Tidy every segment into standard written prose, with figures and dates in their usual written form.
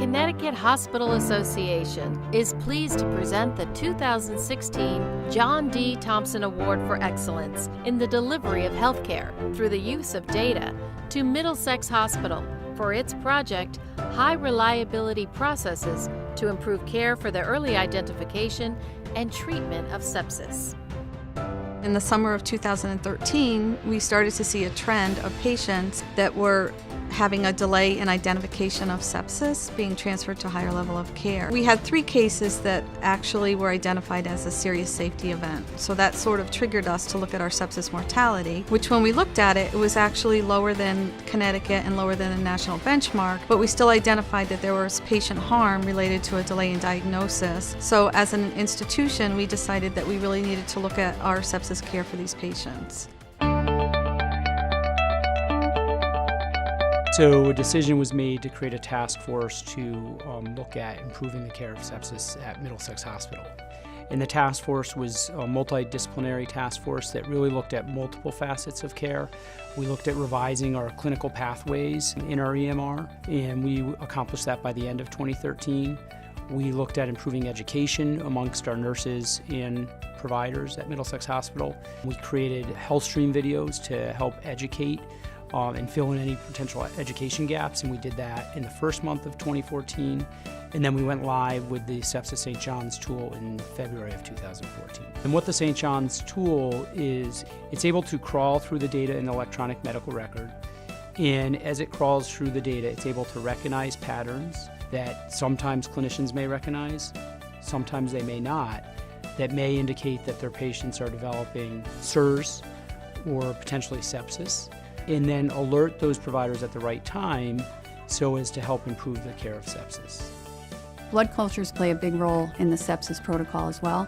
Connecticut Hospital Association is pleased to present the 2016 John D. Thompson Award for Excellence in the Delivery of Healthcare through the use of data to Middlesex Hospital for its project, High Reliability Processes to Improve Care for the Early Identification and Treatment of Sepsis. In the summer of 2013, we started to see a trend of patients that were having a delay in identification of sepsis being transferred to higher level of care. We had 3 cases that actually were identified as a serious safety event. So that sort of triggered us to look at our sepsis mortality, which when we looked at it, it was actually lower than Connecticut and lower than the national benchmark, but we still identified that there was patient harm related to a delay in diagnosis. So as an institution, we decided that we really needed to look at our sepsis care for these patients. So a decision was made to create a task force to look at improving the care of sepsis at Middlesex Hospital. And the task force was a multidisciplinary task force that really looked at multiple facets of care. We looked at revising our clinical pathways in our EMR, and we accomplished that by the end of 2013. We looked at improving education amongst our nurses and providers at Middlesex Hospital. We created HealthStream videos to help educate and fill in any potential education gaps, and we did that in the first month of 2014, and then we went live with the Sepsis St. John's tool in February of 2014. And what the St. John's tool is, it's able to crawl through the data in the electronic medical record, and as it crawls through the data, it's able to recognize patterns that sometimes clinicians may recognize, sometimes they may not, that may indicate that their patients are developing SIRS or potentially sepsis, and then alert those providers at the right time so as to help improve the care of sepsis. Blood cultures play a big role in the sepsis protocol as well,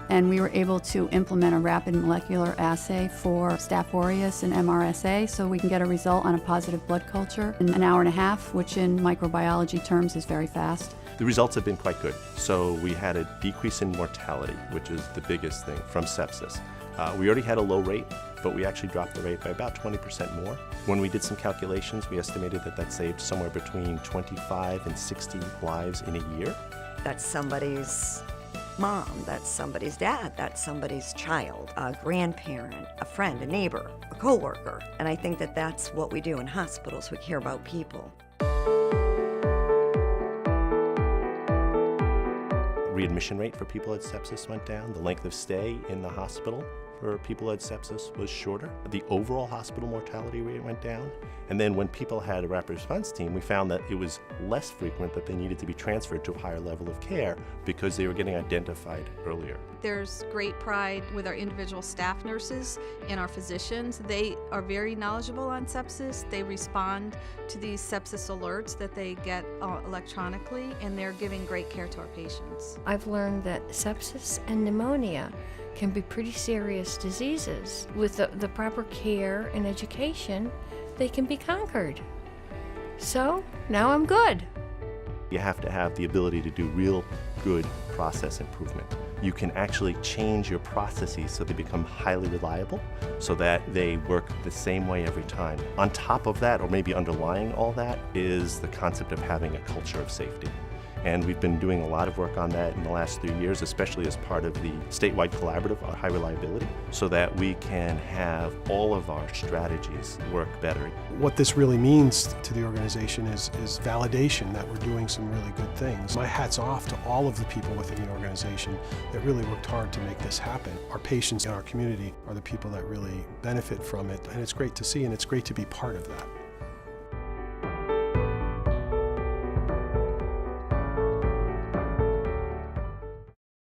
and we were able to implement a rapid molecular assay for Staph aureus and MRSA so we can get a result on a positive blood culture in an hour and a half, which in microbiology terms is very fast. The results have been quite good. So we had a decrease in mortality, which is the biggest thing from sepsis. We already had a low rate, but we actually dropped the rate by about 20% more. When we did some calculations, we estimated that that saved somewhere between 25 and 60 lives in a year. That's somebody's mom, that's somebody's dad, that's somebody's child, a grandparent, a friend, a neighbor, a coworker. And I think that that's what we do in hospitals. We care about people. Readmission rate for people who had sepsis went down. The length of stay in the hospital for people who had sepsis was shorter. The overall hospital mortality rate went down. And then when people had a rapid response team, we found that it was less frequent that they needed to be transferred to a higher level of care because they were getting identified earlier. There's great pride with our individual staff nurses and our physicians. They are very knowledgeable on sepsis. They respond to these sepsis alerts that they get electronically, and they're giving great care to our patients. I've learned that sepsis and pneumonia can be pretty serious diseases. With the proper care and education, they can be conquered. So now I'm good. You have to have the ability to do real good process improvement. You can actually change your processes so they become highly reliable so that they work the same way every time. On top of that, or maybe underlying all that, is the concept of having a culture of safety. And we've been doing a lot of work on that in the last 3 years, especially as part of the statewide collaborative on high reliability, so that we can have all of our strategies work better. What this really means to the organization is validation that we're doing some really good things. My hat's off to all of the people within the organization that really worked hard to make this happen. Our patients in our community are the people that really benefit from it, and it's great to see, and it's great to be part of that.